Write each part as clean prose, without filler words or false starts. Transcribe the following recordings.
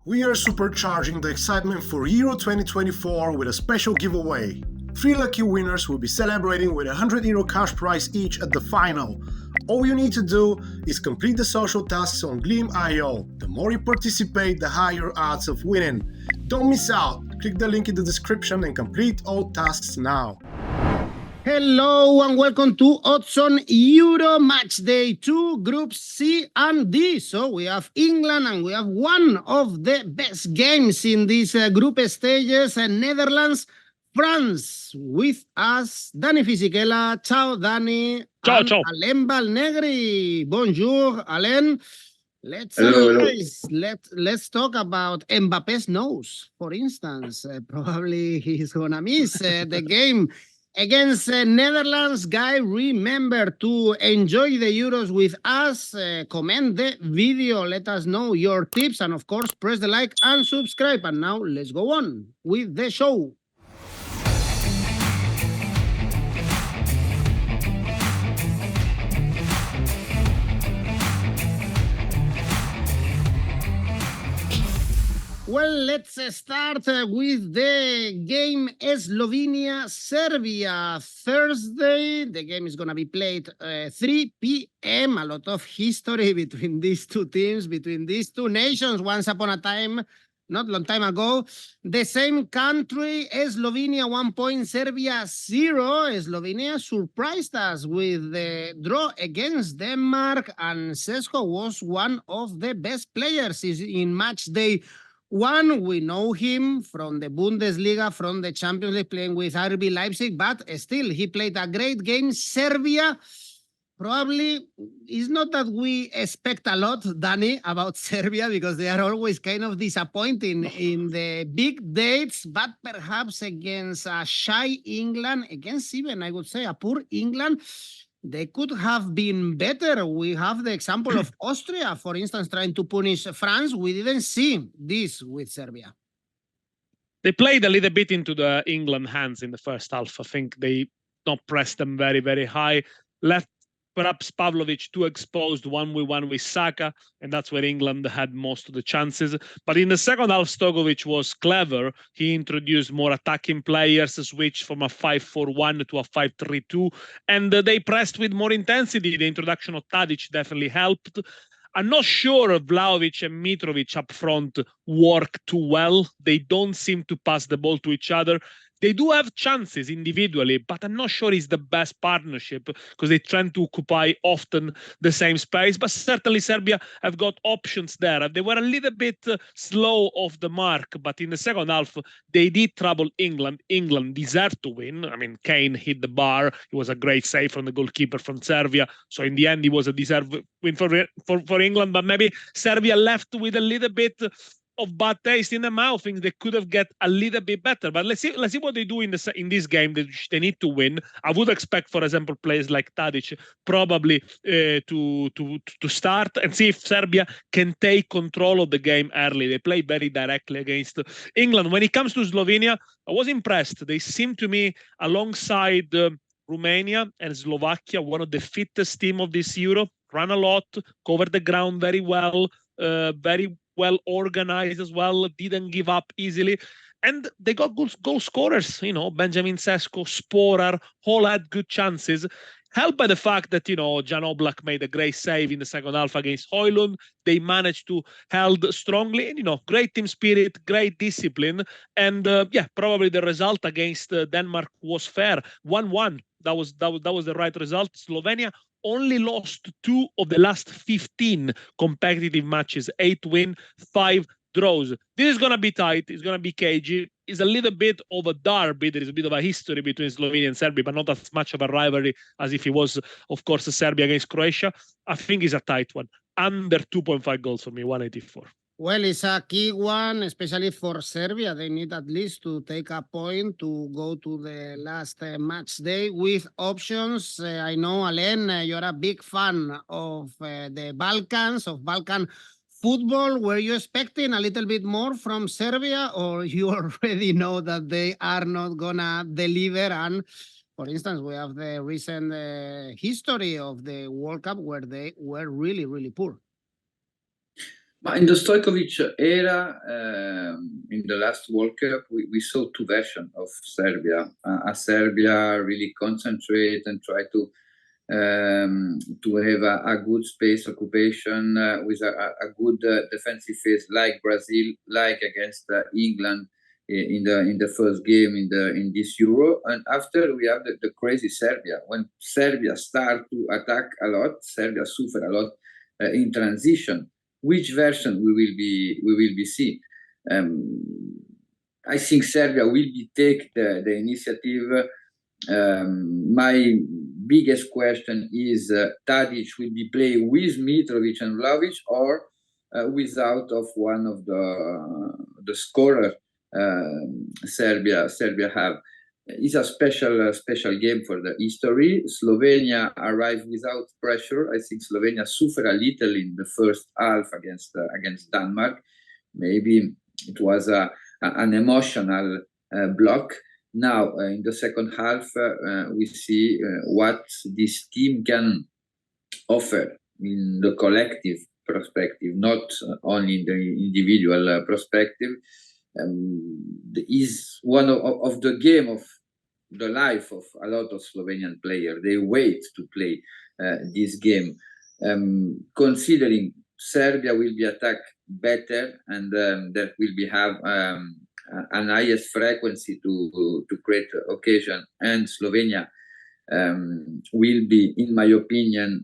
We are supercharging the excitement for Euro 2024 with a special giveaway. 3 lucky winners will be celebrating with €100 cash prize each at the final. All you need to do is complete the social tasks on 𝐿𝐵𝐺𝐼. The more you participate, the higher odds of winning. Don't miss out. Click the link in the description and complete all tasks now. Hello and welcome to Odds On Euro Matchday 2, Groups C and D. So we have England and we have one of the best games in these group stages, Netherlands, France. With us, Dani Fisichella. Ciao, Dani. Ciao, and ciao. Alain Valnegri. Bonjour, Alain. Let's talk about 𝗵𝐵𝐴's nose, for instance. Probably he's gonna miss the game against Netherlands. Guy, remember to enjoy the Euros with us. Comment the video, let us know your tips, and of course press the like and subscribe. And now let's go on with the show. Well, let's start with the game Slovenia-Serbia Thursday. The game is going to be played 3 p.m. A lot of history between these two teams, between these two nations. Once upon a time, not long time ago, the same country, Slovenia 1 point, Serbia 0. Slovenia surprised us with the draw against Denmark, and 𝐿𝐵𝐺𝐽 was one of the best players in Matchday 1. We know him from the Bundesliga, from the Champions League, playing with RB Leipzig, but still, he played a great game. Serbia, probably, it's not that we expect a lot, Dani, about Serbia, because they are always kind of disappointing in the big dates, but perhaps against a shy England, against even, I would say, a poor England, they could have been better. We have the example of Austria, for instance, trying to punish France. We didn't see this with Serbia. They played a little bit into the England hands in the first half. I think they not pressed them very, very high. Left perhaps Pavlovic too exposed 1v1 with Saka, and that's where England had most of the chances. But in the second half, 𝐻𝐿𝐵𝐺 was clever. He introduced more attacking players, switched from a 5-4-1 to a 5-3-2, and they pressed with more intensity. The introduction of Tadic definitely helped. I'm not sure if Vlahovic and Mitrovic up front work too well. They don't seem to pass the ball to each other. They do have chances individually, but I'm not sure it's the best partnership because they tend to occupy often the same space. But certainly Serbia have got options there. They were a little bit slow off the mark, but in the second half, they did trouble England. England deserved to win. I mean, Kane hit the bar. It was a great save from the goalkeeper from Serbia. So in the end, it was a deserved win for England. But maybe Serbia left with a little bit of bad taste in the mouth, things they could have get a little bit better. But let's see what they do in this game. They need to win. I would expect, for example, players like Tadic probably to start and see if Serbia can take control of the game early. They play very directly against England. When it comes to Slovenia, I was impressed. They seem to me, alongside Romania and Slovakia, one of the fittest team of this Euro. Run a lot, covered the ground very well, very well organized as well, didn't give up easily. And they got good goal scorers, Benjamin Sesko, Sporar, all had good chances, helped by the fact that, Jan Oblak made a great save in the second half against Højlund. They managed to held strongly, and, great team spirit, great discipline. And probably the result against Denmark was fair. 1-1, that was the right result. Slovenia only lost 2 of the last 15 competitive matches, 8 wins, 5 draws. This is going to be tight. It's going to be cagey. It's a little bit of a derby. There is a bit of a history between Slovenia and Serbia, but not as much of a rivalry as if it was, of course, Serbia against Croatia. I think it's a tight one. Under 2.5 goals for me, 184. Well, it's a key one, especially for Serbia. They need at least to take a point to go to the last match day with options. I know, Alain, you're a big fan of the Balkans, of Balkan football. Were you expecting a little bit more from Serbia, or you already know that they are not gonna deliver? And for instance, we have the recent history of the World Cup where they were really, really poor. In the 𝐿𝐭𝐴 era, in the last World Cup, we saw two versions of Serbia. A Serbia really concentrate and try to have a good space occupation with a good defensive phase, like Brazil, like against England in the first game in this Euro. And after we have the crazy Serbia. When Serbia start to attack a lot, Serbia suffer a lot in transition. Which version we will be see? I think Serbia will be take the initiative. My biggest question is Tadic will be play with Mitrovic and Vlahovic or without of one of the scorer Serbia have. It's a special game for the history. Slovenia arrived without pressure. I think Slovenia suffered a little in the first half against Denmark. Maybe it was an emotional block. Now in the second half, we see what this team can offer in the collective perspective, not only in the individual perspective. Is one of the game of the life of a lot of Slovenian players. They wait to play this game, considering Serbia will be attacked better and that will be have an highest frequency to create occasion, and Slovenia will be, in my opinion,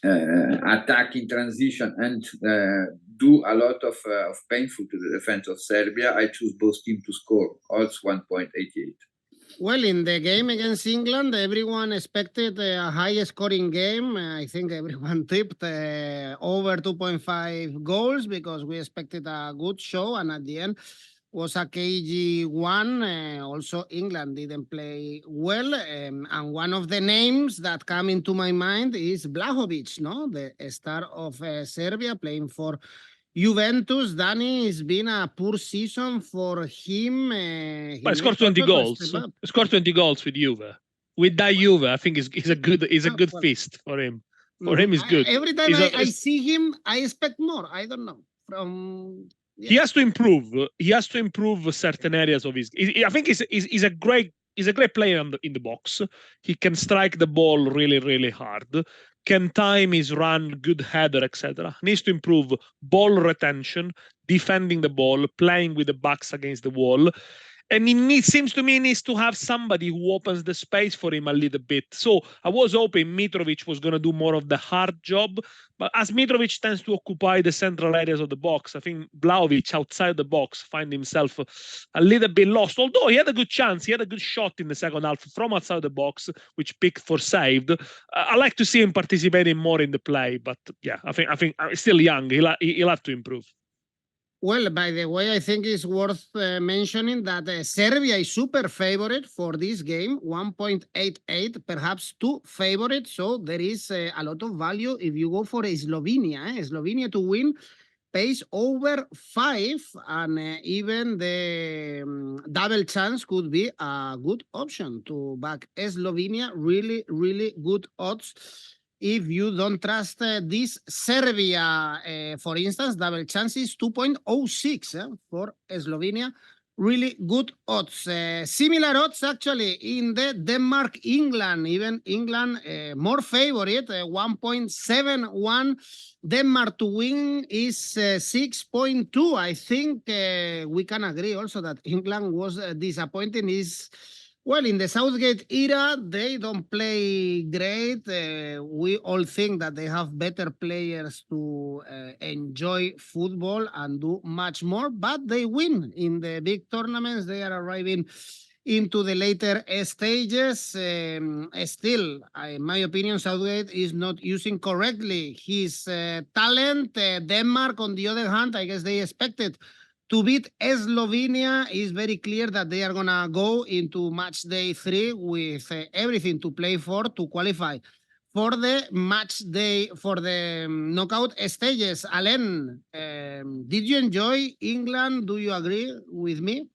attack in transition and do a lot of painful to the defense of Serbia. I choose both teams to score. Odds 1.88. Well, in the game against England, everyone expected a high-scoring game. I think everyone tipped over 2.5 goals because we expected a good show, and at the end was a KG one. Also, England didn't play well, and one of the names that come into my mind is Vlahovic, no, the star of Serbia, playing for Juventus. Dani, it's been a poor season for him. But he scored 20 goals. He scored 20 goals with Juve. With that Juve, I think is a good feast for him. For him, is good. Every time I see him, I expect more. I don't know. He has to improve. He has to improve certain areas of his. I think he's a great player in the box. He can strike the ball really, really hard. Can time his run, good header, etc. Needs to improve ball retention, defending the ball, playing with the backs against the wall. And seems to me he needs to have somebody who opens the space for him a little bit. So I was hoping Mitrovic was going to do more of the hard job. But as Mitrovic tends to occupy the central areas of the box, I think Vlahovic outside the box find himself a little bit lost. Although he had a good chance, he had a good shot in the second half from outside the box, which Pickford saved. I like to see him participating more in the play. But yeah, I think still young. He'll have to improve. Well, by the way, I think it's worth mentioning that Serbia is super favorite for this game, 1.88, perhaps too favorite. So there is a lot of value if you go for Slovenia. Slovenia to win pays over 5, and even the double chance could be a good option to back Slovenia. Really, really good odds. If you don't trust this Serbia, for instance, double chances 2.06 for Slovenia. Really good odds. Similar odds actually in the Denmark-England. Even England more favorite, 1.71. Denmark to win is 6.2. I think we can agree also that England was disappointing. Well, in the Southgate era, they don't play great. We all think that they have better players to enjoy football and do much more, but they win in the big tournaments. They are arriving into the later stages. Still, in my opinion, Southgate is not using correctly his talent. Denmark, on the other hand, I guess they expected to beat Slovenia. Is very clear that they are going to go into match day 3 with everything to play for to qualify for the match day, for the knockout stages. Alain, did you enjoy England? Do you agree with me?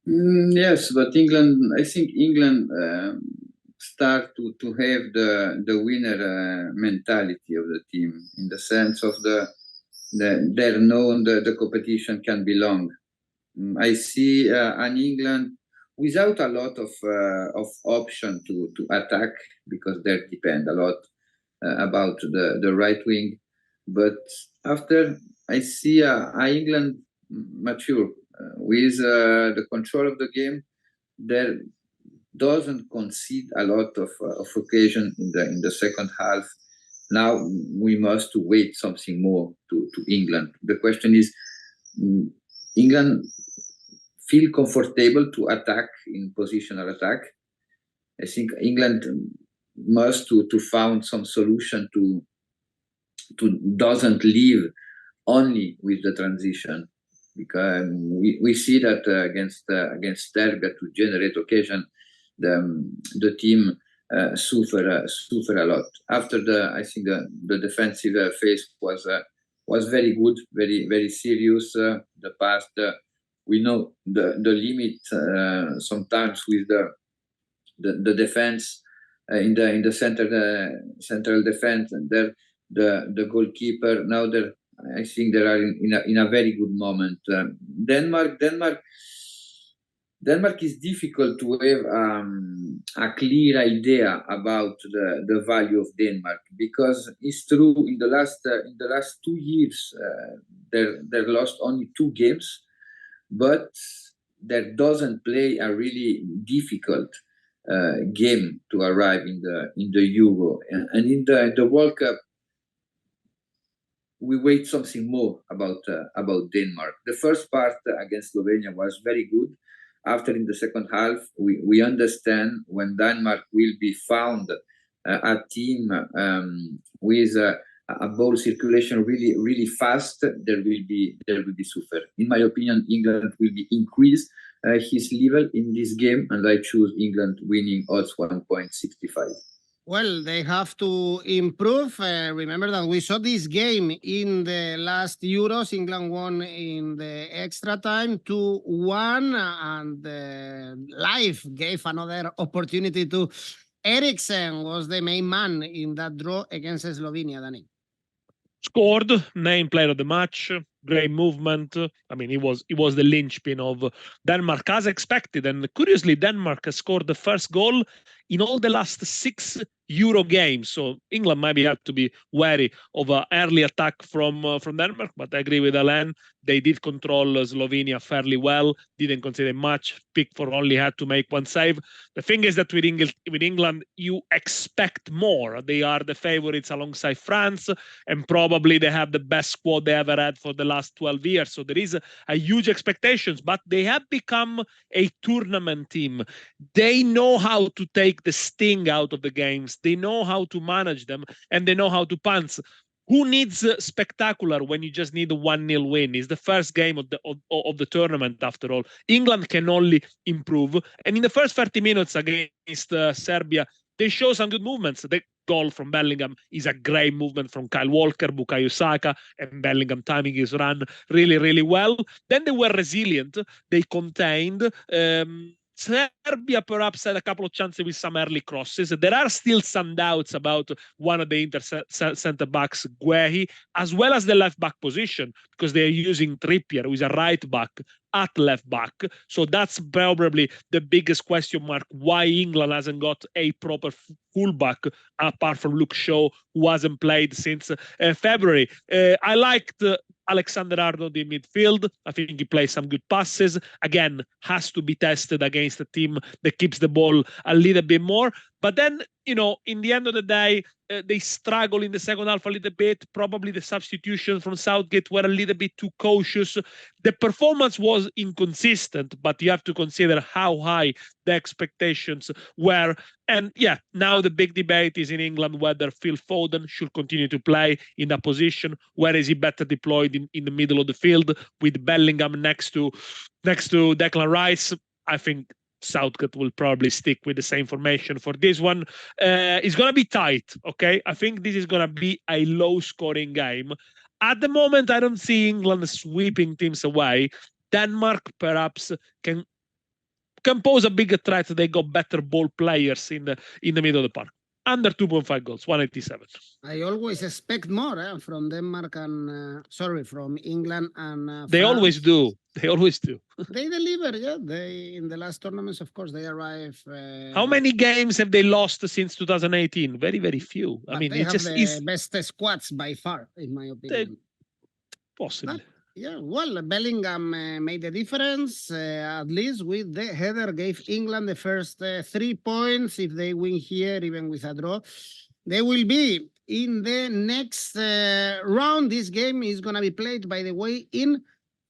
Yes, but England, I think England start to have the winner mentality of the team, in the sense of they're known the competition can be long. I see an England without a lot of option to attack, because they depend a lot about the right wing. But after, I see England mature with the control of the game. There doesn't concede a lot of occasion in the second half. Now we must wait something more to England. The question is, England feel comfortable to attack in positional attack. I think England must to found some solution to doesn't live only with the transition, because we see that against Serbia, to generate occasion, the team suffer a lot. After I think the defensive phase was very good, very serious. The past, we know the limit sometimes with the defense in the central defense, and the goalkeeper. Now I think they are in a very good moment. Denmark is difficult to have a clear idea about the value of Denmark, because it's true in the last 2 years they lost only 2 games, but that doesn't play a really difficult game to arrive in the Euro, and in the World Cup. We wait something more about Denmark. The first part against Slovenia was very good. After, in the second half, we understand when Denmark will be found a team with a ball circulation really fast, there will be suffer. In my opinion, England will be increase his level in this game, and I choose England winning odds 1.65. Well, they have to improve. Remember that we saw this game in the last Euros. England won in the extra time 2-1, and life gave another opportunity to 𝐬𝐿 was the main man in that draw against Slovenia, Dani. Scored, main player of the match, great movement. I mean, he was the linchpin of Denmark as expected. And curiously, Denmark has scored the first goal in all the last 6 Euro games. So England maybe have to be wary of an early attack from Denmark. But I agree with Alain. They did control Slovenia fairly well, didn't concede much. Pickford only had to make 1 save. The thing is that with England, you expect more. They are the favorites alongside France, and probably they have the best squad they ever had for the last 12 years. So there is a huge expectations, but they have become a tournament team. They know how to take the sting out of the games. They know how to manage them, and they know how to punch. Who needs spectacular when you just need a 1-0 win? It's the first game of the tournament, after all. England can only improve. And in the first 30 minutes against Serbia, they show some good movements. The goal from Bellingham is a great movement from Kyle Walker, Bukayo Saka, and Bellingham timing his run really, really well. Then they were resilient. They contained. Serbia perhaps had a couple of chances with some early crosses. There are still some doubts about one of the centre backs, 𝗀𝗏𝗏, as well as the left back position, because they're using Trippier, who is a right back, at left back. So that's probably the biggest question mark, why England hasn't got a proper fullback apart from 𝗀𝗏𝗏, who hasn't played since February. I liked Alexander-Arnold in midfield. I think he plays some good passes. Again, has to be tested against a team that keeps the ball a little bit more. But then, in the end of the day, they struggle in the second half a little bit. Probably the substitutions from Southgate were a little bit too cautious. The performance was inconsistent, but you have to consider how high the expectations were. And yeah, now the big debate is in England whether Phil Foden should continue to play in that position. Where is he better deployed in the middle of the field with Bellingham next to Declan Rice? I think Southgate will probably stick with the same formation for this one. It's going to be tight, okay? I think this is going to be a low-scoring game. At the moment, I don't see England sweeping teams away. Denmark perhaps can can pose a bigger threat. They got better ball players in the middle of the park. Under 2.5 goals, 187. I always expect more from Denmark and from England and They France. always do. They always do. They deliver, yeah. They in the last tournaments, of course, they arrive. How many games have they lost since 2018? Very, very few. I mean, they it have just the is best squads by far, in my opinion. possible. Yeah, well, Bellingham made the difference, at least with the header, gave England the first 3 points. If they win here, even with a draw, they will be in the next round. This game is going to be played, by the way, in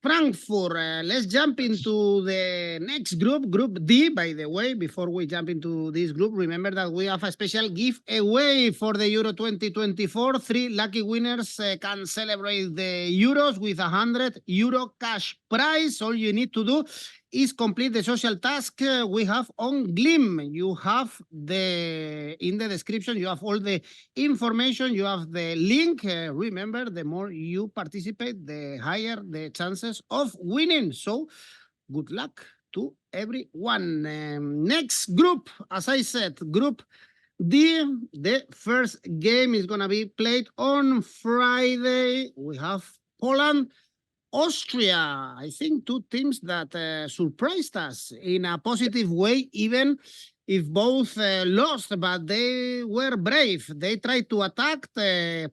Frankfurt. Let's jump into the next group, Group D, by the way. Before we jump into this group, remember that we have a special giveaway for the Euro 2024. 3 lucky winners can celebrate the Euros with €100 cash prize. All you need to do is complete the social task we have on 𝐿𝐵. You have in the description, you have all the information, you have the link. Remember, the more you participate, the higher the chances of winning. So good luck to everyone. Next group, as I said, Group D. The first game is going to be played on Friday. We have Poland, Austria. I think 2 teams that surprised us in a positive way, even if both lost, but they were brave. They tried to attack.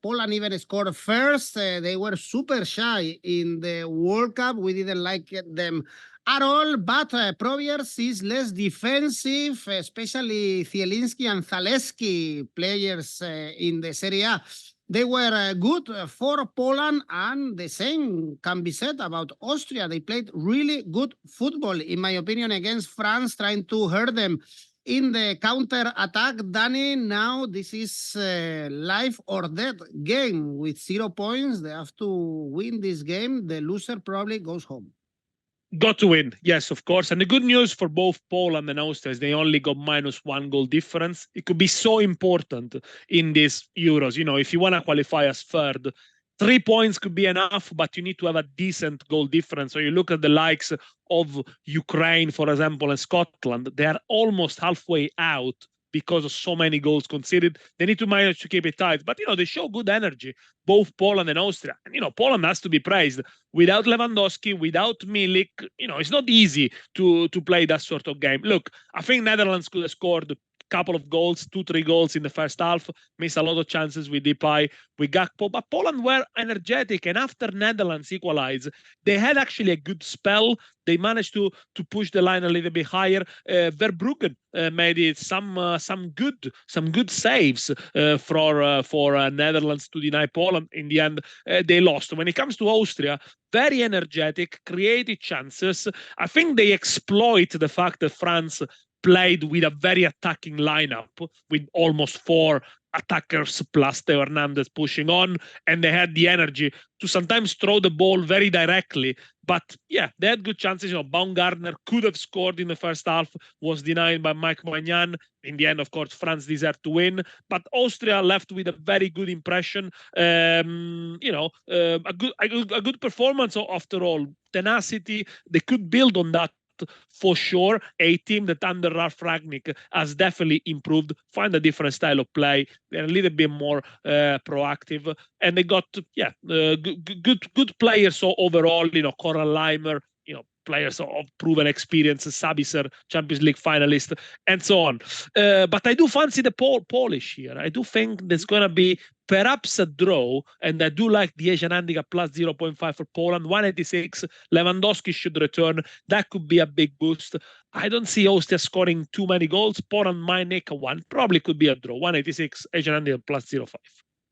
Poland even scored first. They were super shy in the World Cup. We didn't like them at all, but Proviers is less defensive, especially Zielinski and Zaleski, players in the Serie A. They were good for Poland, and the same can be said about Austria. They played really good football, in my opinion, against France, trying to hurt them in the counter-attack. Dani, now this is a life or death game with 0 points. They have to win this game. The loser probably goes home. Got to win, yes, of course. And the good news for both Poland and Austria is they only got -1 goal difference. It could be so important in these Euros. You know, if you want to qualify as third, 3 points could be enough, but you need to have a decent goal difference. So you look at the likes of Ukraine, for example, and Scotland, they are almost halfway out because of so many goals conceded. They need to manage to keep it tight. But, you know, they show good energy, both Poland and Austria. And, you know, Poland has to be praised. Without Lewandowski, without Milik, you know, it's not easy to play that sort of game. Look, I think Netherlands could have scored a couple of goals, 2-3 goals in the first half, missed a lot of chances with Depay, with Gakpo, but Poland were energetic, and after Netherlands equalized, they had actually a good spell. They managed to push the line a little bit higher. Verbruggen made it some good saves for Netherlands to deny Poland. In the end, they lost. When it comes to Austria, very energetic, created chances. I think they exploit the fact that France played with a very attacking lineup with almost 4 attackers plus Theo Hernandez pushing on, and they had the energy to sometimes throw the ball very directly. But yeah, they had good chances. You know, Baumgartner could have scored in the first half, was denied by Mike Maignan. In the end, of course, France deserved to win, but Austria left with a very good impression. You know, a good performance after all. Tenacity, they could build on that for sure. A team that under Ralf Rangnick has definitely improved, find a different style of play. They're a little bit more proactive, and they got good players. So overall, you know, Coral Leimer, you know, players of proven experience, Sabitzer, Champions League finalist, and so on. But I do fancy the Polish here. I do think there's going to be perhaps a draw, and I do like the Asian handicap plus 0.5 for Poland, 186. Lewandowski should return. That could be a big boost. I don't see Austria scoring too many goals. Poland might nick a 1. Probably could be a draw. 186, Asian handicap plus 0.5.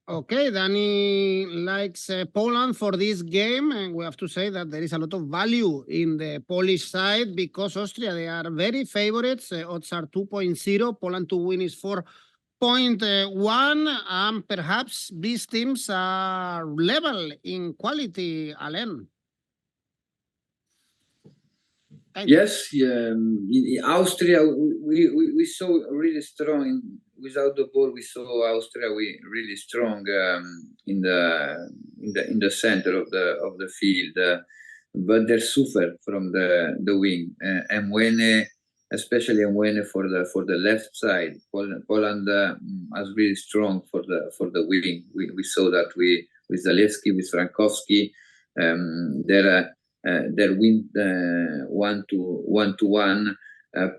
Okay, Dani likes Poland for this game, and we have to say that there is a lot of value in the Polish side because Austria, they are very favorites. Odds are 2.0. Poland to win is 4.1, and perhaps these teams are level in quality, Alain. Yes, in Austria, we saw really strong. Without the ball, we saw Austria really strong in the center of the field, but they suffer from the wing. And when especially when for the left side. Poland was really strong for the wing. We saw that with Zalewski, with Frankowski, their win 1-1.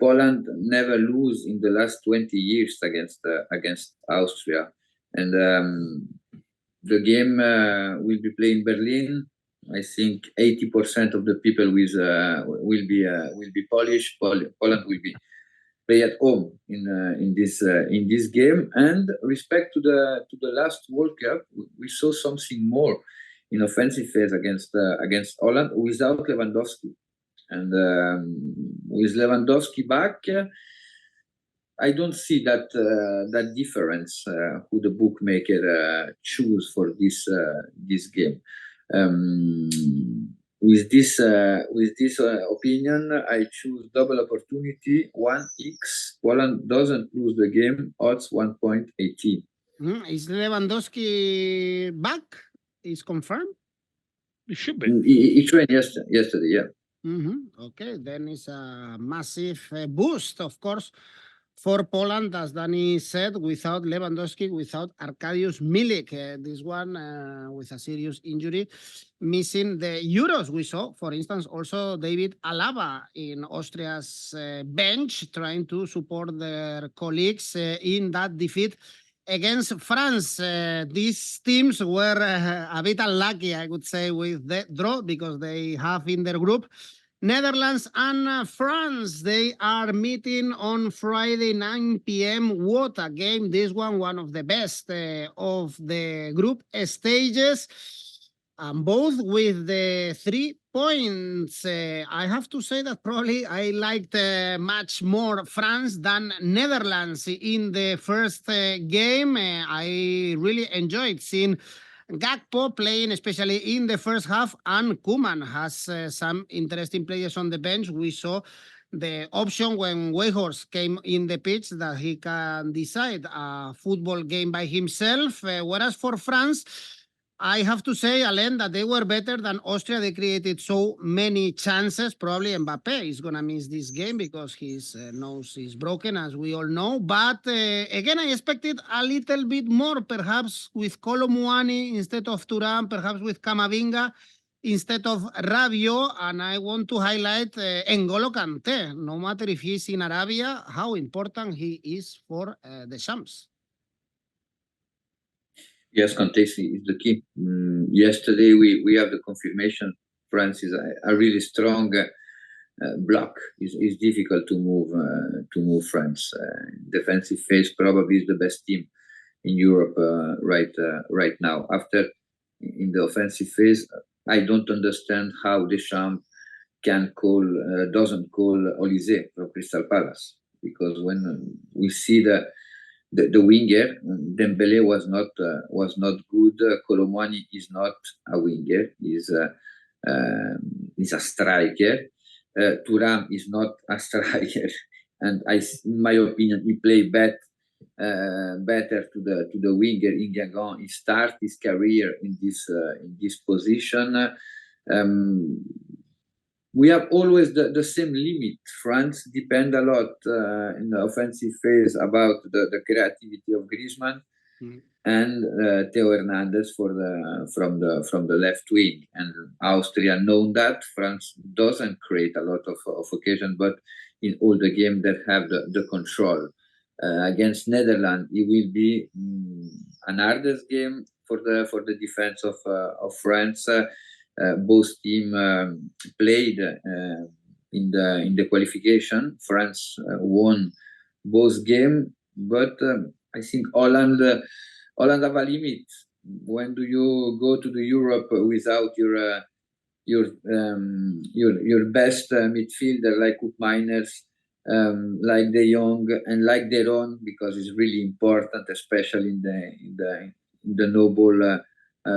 Poland never lose in the last 20 years against Austria, and the game will be played in Berlin. I think 80% of the people will be Polish. Poland will be play at home in this game. And respect to the last World Cup, we saw something more in offensive phase against Holland without Lewandowski. And with Lewandowski back, I don't see that difference who the bookmaker choose for this game. With this opinion, I choose double opportunity 1x. Poland doesn't lose the game. Odds 1.18. Is Lewandowski back? Is confirmed? It should be. He trained yesterday, yeah. Okay, then it's a massive boost, of course, for Poland, as Dani said, without Lewandowski, without Arkadiusz Milik. This one with a serious injury, missing the Euros we saw. For instance, also David Alaba in Austria's bench, trying to support their colleagues in that defeat against France. These teams were a bit unlucky, I would say, with the draw, because they have in their group Netherlands and France. They are meeting on Friday, 9 p.m. What a game this one of the best of the group stages, and both with the 3 points. I have to say that probably I liked much more France than Netherlands in the first game. I really enjoyed seeing 𝗀𝗏𝗏 playing, especially in the first half, and Koeman has some interesting players on the bench. We saw the option when Weghorst came in the pitch that he can decide a football game by himself. Whereas for France, I have to say, Alain, that they were better than Austria. They created so many chances. Probably Mbappé is going to miss this game because his nose is broken, as we all know. But again, I expected a little bit more, perhaps with Kolo Muani instead of Thuram, perhaps with Camavinga instead of Rabiot. And I want to highlight N'Golo Kanté. No matter if he's in Arabia, how important he is for the champs. Yes, Kanté is the key. Yesterday, we have the confirmation. France is a really strong block. It's difficult to move France. Defensive phase probably is the best team in Europe right now. After in the offensive phase, I don't understand how Deschamps doesn't call Olise from Crystal Palace, because when we see the winger, Dembélé was not good. Kolo Muani is not a winger. He's a striker. Thuram is not a striker, and in my opinion, he played better to the winger. 𝗀𝗏𝗏𝗀, he started his career in this position. We have always the same limit. France depend a lot in the offensive phase about the creativity of Griezmann and Theo Hernandez from the left wing. And Austria known that France doesn't create a lot of occasion, but in all the game they have the control. Against Netherlands, it will be an hardest game for the defense of France. Both teams played in the qualification. France won both games, but I think Holland have a limit. When do you go to the Europe without your best midfielder like 𝗍𝗏𝗏𝗀, like De Jong and like De Roon, because it's really important, especially in the no ball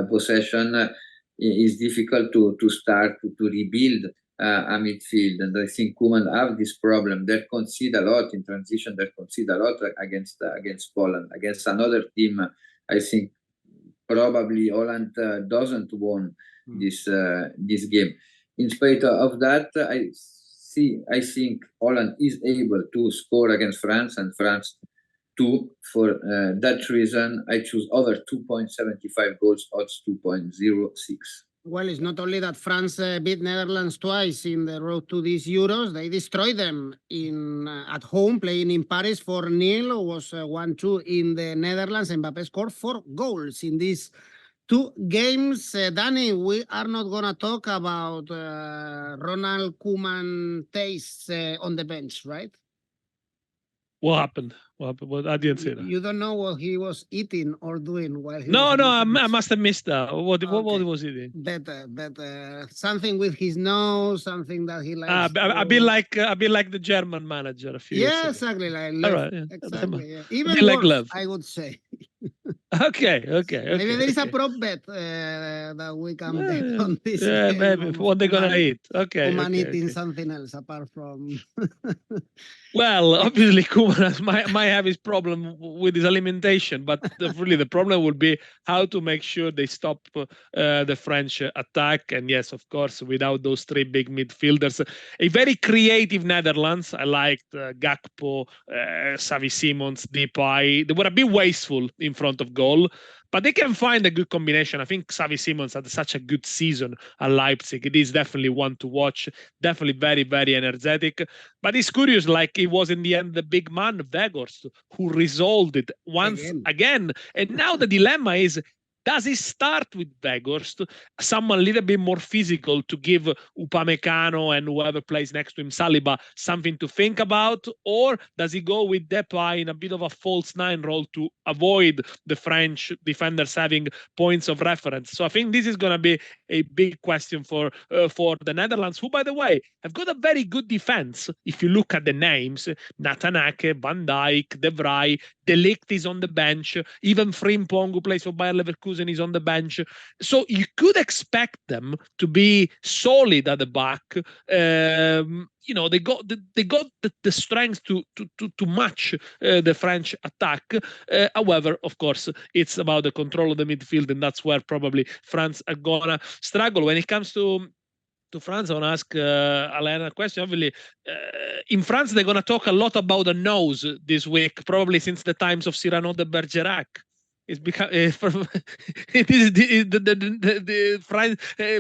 possession. It's difficult to start to rebuild a midfield, and I think Koeman have this problem. They concede a lot in transition. They concede a lot against Poland. Against another team, I think probably Holland doesn't won this game. In spite of that, I I think Holland is able to score against France and France too. For that reason, I choose over 2.75 goals, odds 2.06. Well, it's not only that France beat Netherlands twice in the road to these Euros, they destroyed them at home, playing in Paris 4-0, was 1-2 in the Netherlands. Mbappé scored 4 goals in these 2 games. Dani, we are not going to talk about Ronald Koeman tastes on the bench, right? What happened? What, I didn't see that. You don't know what he was eating or doing while he No, was no, I must have missed that. What was he doing? Better. Something with his nose, something that he likes. I'd be like the German manager a few years ago. Exactly. Like All right, yeah. Exactly. Yeah. Even like worse, love. I would say. Okay. Maybe there is a prop bet that we can bet on this. Yeah, maybe. What they're gonna eat? Okay. Koeman eating something else apart from. Well, obviously, Koeman might have his problem with his alimentation, but really the problem would be how to make sure they stop the French attack. And yes, of course, without those 3 big midfielders, a very creative Netherlands. I liked 𝗀𝗵𝗄, Xavi Simons, 𝗵𝗵𝗍. They were a bit wasteful in front of goal, but they can find a good combination. I think Xavi Simons had such a good season at Leipzig. It is definitely one to watch. Definitely very, very energetic. But it's curious, like it was in the end the big man, 𝑽eghorst, who resolved it once again. And now the dilemma is, does he start with 𝗀eghorst, someone a little bit more physical, to give Upamecano and whoever plays next to him, Saliba, something to think about? Or does he go with 𝗵𝗵𝗍 in a bit of a false 9 role to avoid the French defenders having points of reference? So I think this is going to be a big question for the Netherlands, who, by the way, have got a very good defense. If you look at the names, Nathan Ake, Van Dijk, De Vrij, De Ligt is on the bench, even Frimpong, who plays for Bayer Leverkusen, is on the bench. So you could expect them to be solid at the back. They got the strength to match the French attack. However, of course, it's about the control of the midfield, and that's where probably France are gonna struggle. When it comes to France, I want to ask Alain a question. Obviously, in France, they're going to talk a lot about the nose this week, probably since the times of Cyrano de Bergerac. It's become it is the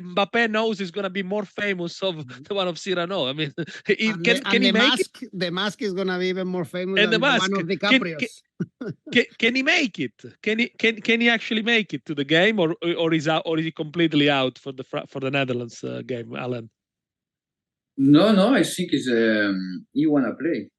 Mbappé nose is going to be more famous of the one of Cyrano. I mean, can he make it? The mask is going to be even more famous than the one of DiCaprio's. Can he make it? Can he actually make it to the game, or is he completely out for the Netherlands game, Alain? No, I think he wanna play.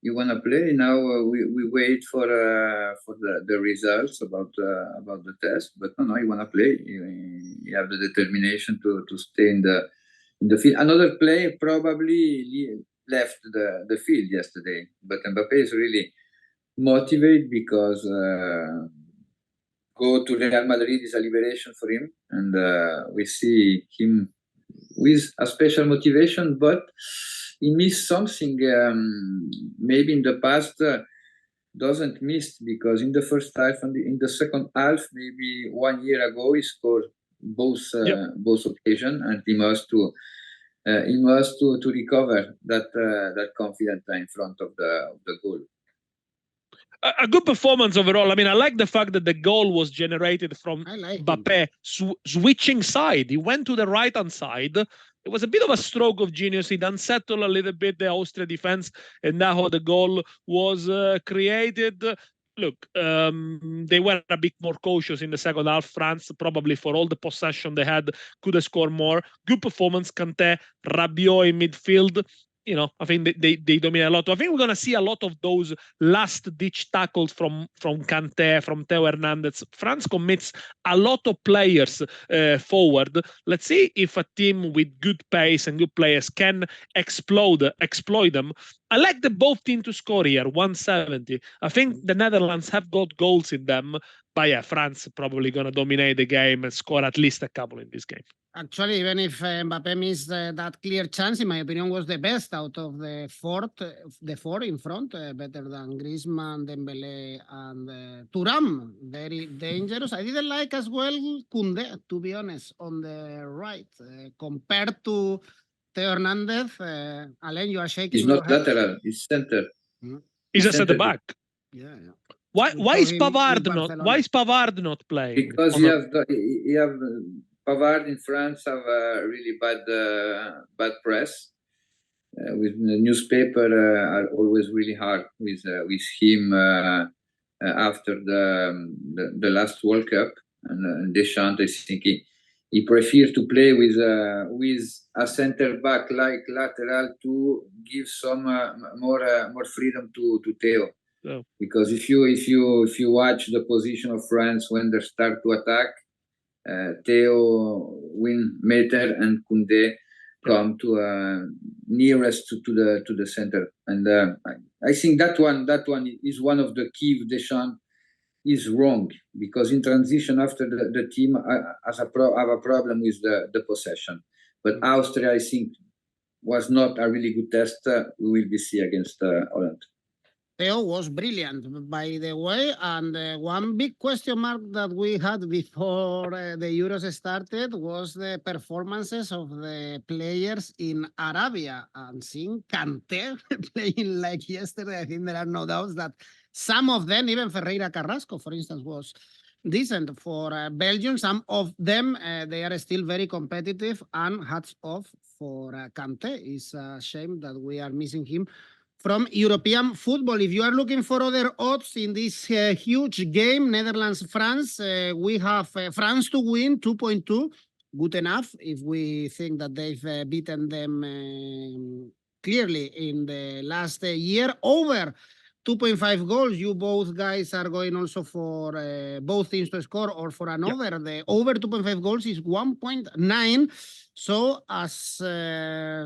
Now we wait for the results about the test. But no, he wanna play. He have the determination to stay in the field. Another player probably left the field yesterday, but Mbappé is really motivated because go to Real Madrid is a liberation for him, and we see him with a special motivation, but he missed something maybe in the past doesn't miss, because in the first half and in the second half, maybe 1 year ago, he scored both occasions, and he must to recover that confidence in front of the goal. A good performance overall. I mean, I like the fact that the goal was generated from Mbappé switching side. He went to the right-hand side. It was a bit of a stroke of genius. It unsettled a little bit the Austria defense, and now how the goal was created. Look, they were a bit more cautious in the second half. France, probably for all the possession they had, could have scored more. Good performance, 𝗀𝗏𝗍, Rabiot in midfield. I think they dominate a lot. I think we're going to see a lot of those last-ditch tackles from 𝗀𝗏𝗍, from Theo Hernandez. France commits a lot of players forward. Let's see if a team with good pace and good players can exploit them. I like both teams to score here, 170. I think the Netherlands have got goals in them, but yeah, France probably going to dominate the game and score at least a couple in this game. Actually, even if Mbappé missed that clear chance, in my opinion, was the best out of the four in front, better than Griezmann, Dembélé, and Thuram. Very dangerous. I didn't like as well 𝗏𝐭'𝐬, to be honest, on the right, compared to Theo Hernandez. Alain, you are shaking He's your not head. lateral. He's center. He's a Center centre back. Yeah, yeah. Why We is saw him Pavard with not? Barcelona. Why is Pavard not playing? Because on you a- have Pavard in France have a really bad press. With the newspaper are always really hard with him after the last World Cup, and Deschamps, I think he prefers to play with a center back like lateral to give some more freedom to Theo. Oh. Because if you watch the position of France when they start to attack, Theo, Meter, and Koundé come to nearest to the center, and I think that one is one of the key. Deschamps is wrong because in transition after the team have a problem with the possession, but Austria I think was not a really good test. We will be see against Holland. Theo was brilliant, by the way, and one big question mark that we had before the Euros started was the performances of the players in Arabia. And seeing 𝐿𝐿𝐴 playing like yesterday, I think there are no doubts that some of them, even Ferreira Carrasco, for instance, was decent for Belgium. Some of them, they are still very competitive, and hats off for 𝐿𝐴. It's a shame that we are missing him from European football. If you are looking for other odds in this huge game, Netherlands-France, we have France to win 2.2. Good enough if we think that they've beaten them clearly in the last year. Over 2.5 goals. You both guys are going also for both teams to score or for an over. The over 2.5 goals is 1.9. So as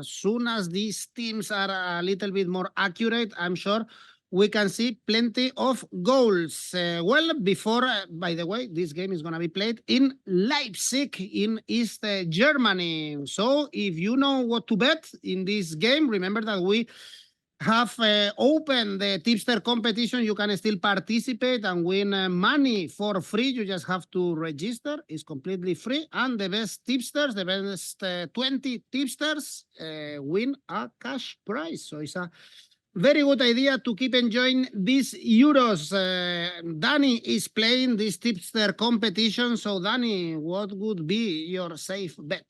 soon as these teams are a little bit more accurate, I'm sure we can see plenty of goals. Well, before, by the way, this game is going to be played in Leipzig in East Germany. So if you know what to bet in this game, remember that we have opened the tipster competition. You can still participate and win money for free. You just have to register. It's completely free. And the best tipsters, the best 20 tipsters win a cash prize. So it's a very good idea to keep enjoying these Euros. Dani is playing this tipster competition. So Dani, what would be your safe bet?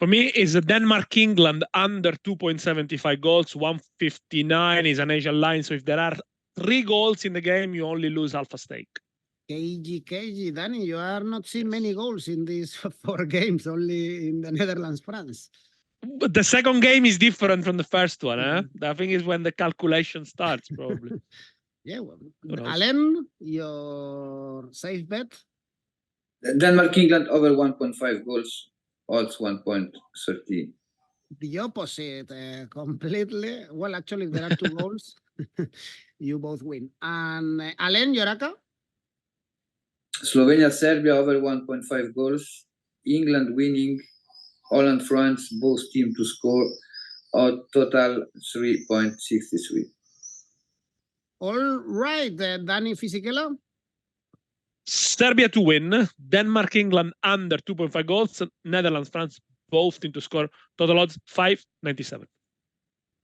For me, is Denmark-England under 2.75 goals. 159 is an Asian line. So if there are 3 goals in the game, you only lose half a stake. 𝐿𝐴𝐵𝐿𝐴, Dani, you are not seeing many goals in these 4 games, only in the Netherlands-France. But the second game is different from the first one. I think is when the calculation starts, probably. Yeah, well, Alain, your safe bet? Denmark-England over 1.5 goals. Odds 1.30. The opposite, completely. Well, actually, there are 2 goals. You both win. And Alain, your ACCA? Slovenia, Serbia over 1.5 goals. England winning. Holland, France, both teams to score. Total 3.63. All right, Dani, Fisichella? Serbia to win, Denmark-England under 2.5 goals, Netherlands-France both team to score. Total odds 5.97.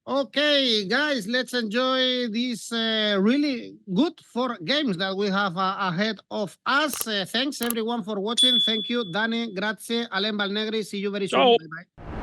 Okay, guys, let's enjoy these really good 4 games that we have ahead of us. Thanks everyone for watching. Thank you, Dani, grazie, Alain Valnegri. See you very soon. Bye-bye.